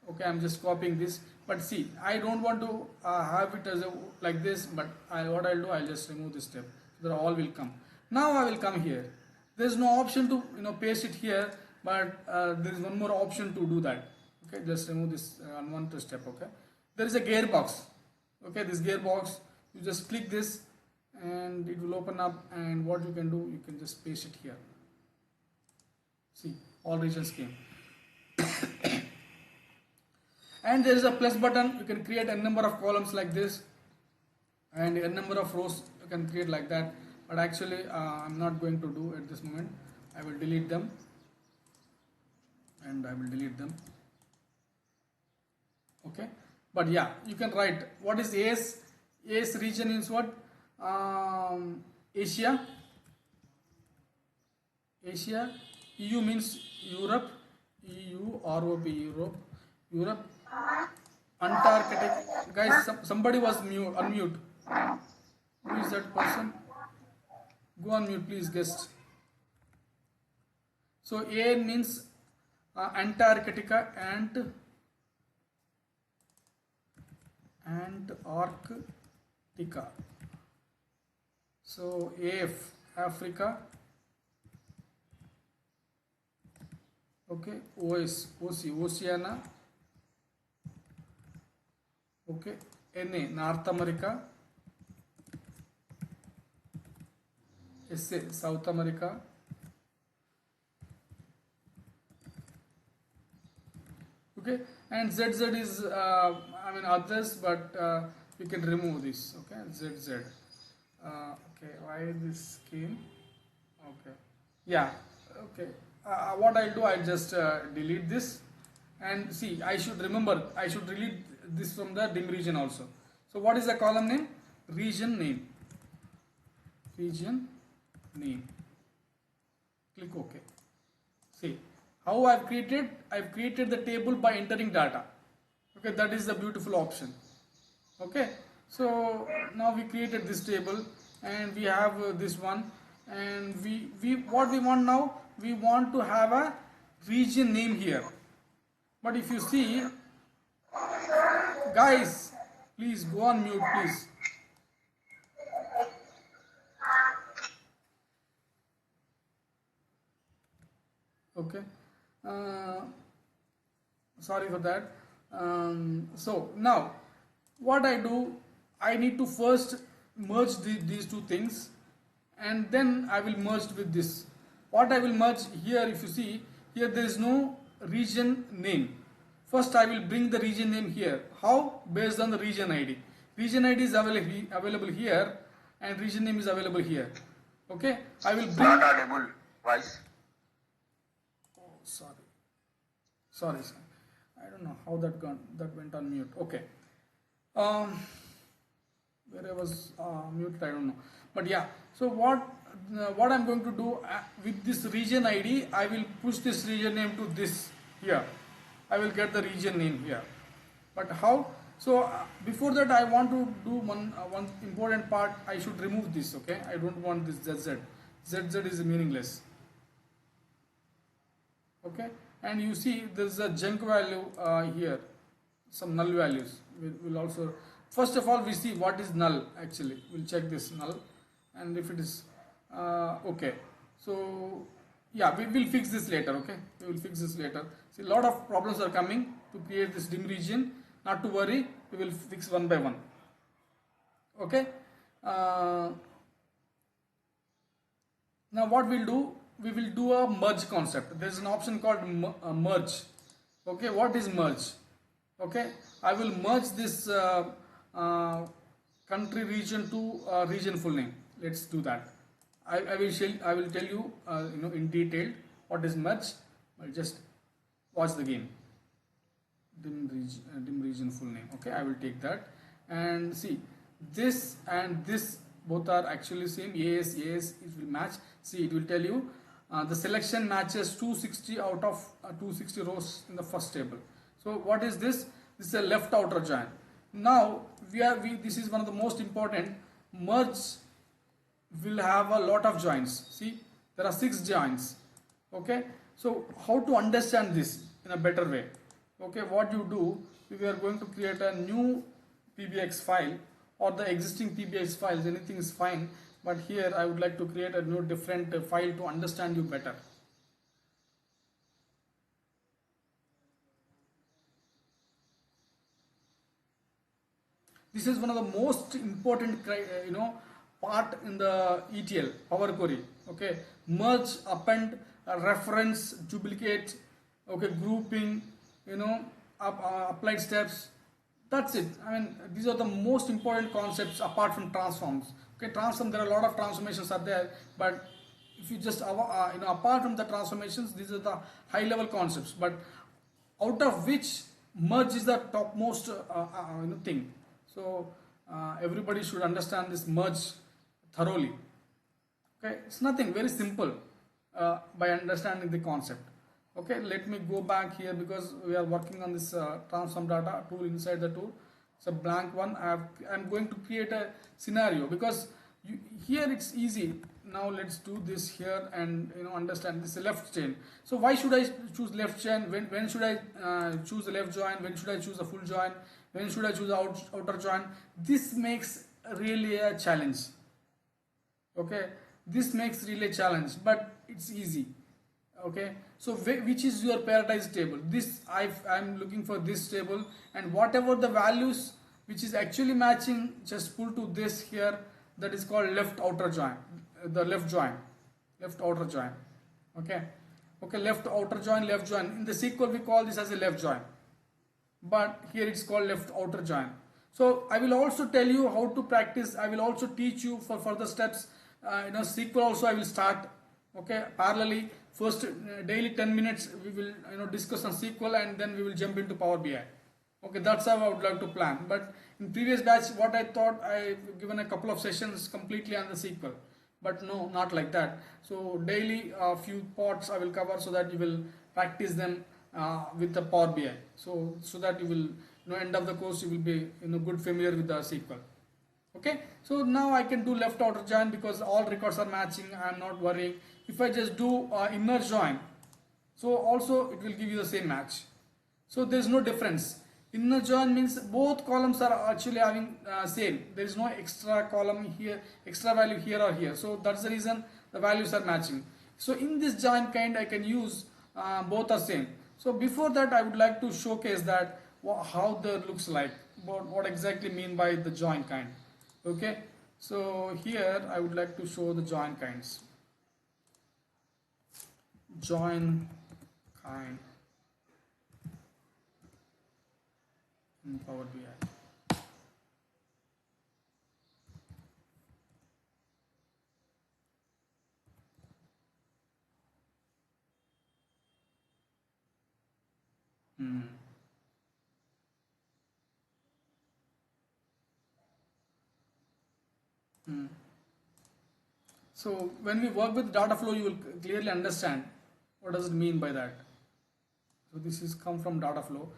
Okay, I'm just copying this. But see, I don't want to have it as like this. But what I'll do, I'll just remove this step. So that all will come. Now I will come here. There's no option to paste it here, but there is one more option to do that. Okay, just remove this one step. Okay, there is a gearbox. Okay, this gearbox, you just click this and it will open up, and what you can do, you can just paste it here. See, all regions came. And there is a plus button. You can create a number of columns like this, and a number of rows you can create like that. But actually I'm not going to do at this moment. I will delete them, and I will delete them. Okay, but yeah, you can write what is AS. AS region is what? Asia. Asia. EU means Europe. EU, ROP, Europe. Europe. Antarctic. Guys, somebody was unmute. Who is that person? Go on mute, please, guest. So A means Antarctica and Antarctica. So AF, Africa. Okay, OS, OC, Oceania. Okay, NA, North America. SA, South America. Okay, and ZZ is others, but we can remove this. Okay, ZZ. Okay, why this came? Okay, yeah. Okay, what I'll do, I'll just delete this, and see, I should delete this from the dim region also. So what is the column name? Region name. Region name. Click OK. See how I've created the table by entering data. Okay, that is the beautiful option. Okay, so now we created this table, and we have this one, and what we want now, we want to have a region name here. But if you see, guys, please go on mute, please. Okay, sorry for that. So now what I do, I need to first merge these two things, and then I will merge with this. What I will merge here, if you see here, there is no region name. First I will bring the region name here. How? Based on the region ID. Region ID is available here, and region name is available here. Okay, I will bring. Not audible. Voice. Sorry, sir. I don't know how that went on mute. Okay. Where I was muted, I don't know. But yeah. So what I'm going to do with this region ID, I will push this region name to this here. I will get the region name here. But how? So before that, I want to do one important part. I should remove this. Okay, I don't want this ZZ. ZZ is meaningless. Okay, and you see there's a junk value here, some null values. We'll also, first of all, we see what is null. Actually, we'll check this null, and if it is okay, so yeah, we will fix this later. Okay, we will fix this later. See, a lot of problems are coming to create this dim region. Not to worry, we will fix one by one. Okay, now what we'll do, we will do a merge concept. There is an option called merge. Okay, what is merge? Okay, I will merge this country region to region full name. Let's do that. I will tell you in detail what is merge. I'll just watch the game. Dim region full name. Okay, I will take that, and see, this and this both are actually same. Yes, it will match. See, it will tell you the selection matches 260 out of 260 rows in the first table. So what is this? This is a left outer join. Now this is one of the most important. Merge will have a lot of joins. See, there are 6 joins. Okay, so how to understand this in a better way? Okay, what you do, we are going to create a new PBX file, or the existing PBX files, anything is fine, but here I would like to create a new different file to understand you better. This is one of the most important part in the ETL Power Query. Okay, merge, append, reference, duplicate, okay, grouping, applied steps. That's it. I mean, these are the most important concepts apart from transforms. Okay, transform, there are a lot of transformations are there, but if you just apart from the transformations, these are the high level concepts, but out of which merge is the topmost thing. So everybody should understand this merge thoroughly. Okay, it's nothing, very simple by understanding the concept. Okay, let me go back here because we are working on this transform data tool inside the tool. It's a blank one. I'm going to create a scenario because here it's easy. Now let's do this here and understand this is left chain. So why should I choose left chain? When should I choose the left join? When should I choose the full join? When should I choose the outer join? This makes really a challenge. Okay, this makes really a challenge, but it's easy. Okay, so which is your prioritized table? This I'm looking for this table, and whatever the values which is actually matching, just pull to this here. That is called left outer join, the left outer join. Okay, left outer join, left join. In the SQL we call this as a left join, but here it's called left outer join. So I will also tell you how to practice. I will also teach you for further steps. SQL also I will start. Okay, parallelly. First daily 10 minutes we will discuss on SQL, and then we will jump into Power BI. Okay, that's how I would like to plan. But in previous batch, what I thought, I've given a couple of sessions completely on the SQL. But no, not like that. So daily a few parts I will cover so that you will practice them with the Power BI. So that you will end of the course you will be good familiar with the SQL. Okay, so now I can do left outer join because all records are matching. I am not worrying. If I just do inner join, so also it will give you the same match. So there is no difference. Inner join means both columns are actually having same. There is no extra column here, extra value here or here. So that's the reason the values are matching. So in this join kind I can use both are same. So before that I would like to showcase that how the looks like, what exactly mean by the join kind. Okay, so here I would like to show the join kinds. Join kind in Power BI. So when we work with data flow, you will clearly understand what does it mean by that. So this is come from data flow.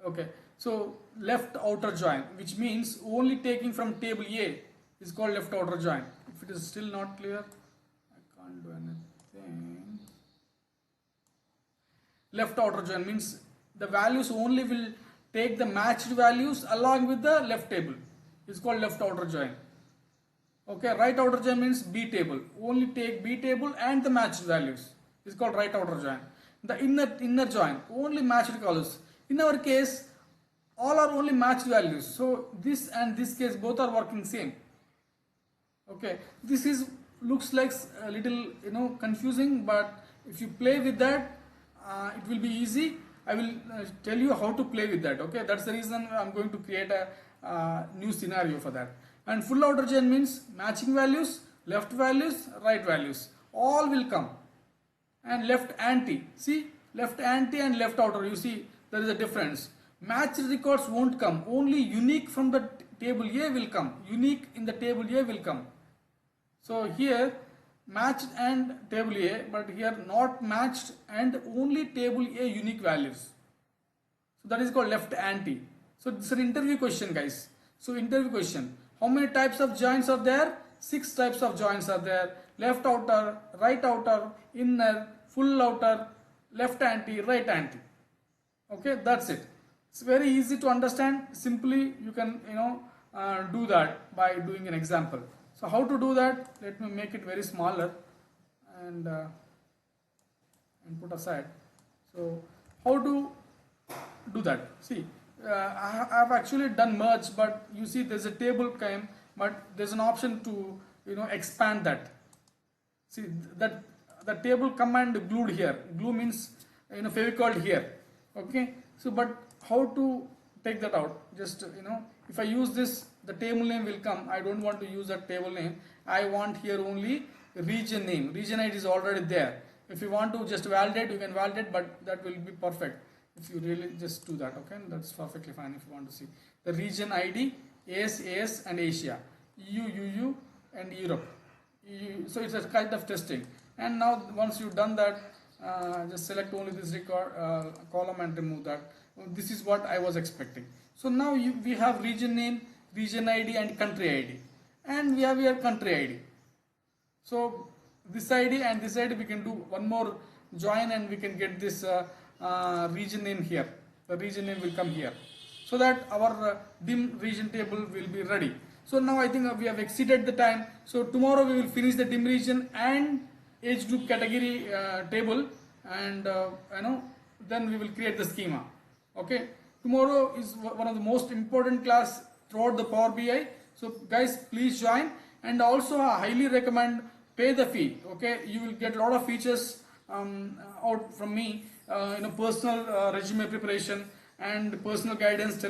Okay, so left outer join, which means only taking from table A is called left outer join. If it is still not clear, I can't do anything. Left outer join means the values only will take the matched values along with the left table. It's called left outer join. Okay, right outer join means B table. Only take B table and the matched values. It's called right outer join. The inner join, only matched columns. In our case, all are only matched values. So this and this case both are working same. Okay, this is looks like a little confusing, but if you play with that, it will be easy. I will tell you how to play with that. Okay, that's the reason I'm going to create a new scenario for that. And full outer join means matching values, left values, right values, all will come. And left anti, see, left anti and left outer, you see there is a difference. Matched records won't come, only unique from the table A will come, unique in the table A will come. So here matched and table A, but here not matched and only table A unique values. So that is called left anti. So this is an interview question, guys. So interview question, how many types of joins are there? 6 types of joins are there. Left outer, right outer, inner, full outer, left anti, right anti. Okay, that's it. It's very easy to understand. Simply you can do that by doing an example. So how to do that? Let me make it very smaller and put aside. So how to do that? See, I have actually done merge, but you see there's a table came, but there's an option to expand that. See that the table command glued here. Glue means favicol here. Okay. So but how to take that out? Just if I use this, the table name will come. I don't want to use that table name. I want here only region name. Region ID is already there. If you want to just validate, you can validate, but that will be perfect if you really just do that. Okay, that's perfectly fine. If you want to see the region ID, AS and Asia, EU and Europe. So it's a kind of testing. And now once you've done that, just select only this record column and remove that. This is what I was expecting. So now we have region name, region ID and country ID, and we have here country ID. So this ID and this ID we can do one more join and we can get this region name here. The region name will come here, so that our dim region table will be ready. So now I think we have exceeded the time. So tomorrow we will finish the dim region and age group category table, and then we will create the schema. Okay, tomorrow is one of the most important class throughout the Power BI. So guys, please join, and also I highly recommend pay the fee. Okay, you will get a lot of features out from me, personal resume preparation and personal guidance.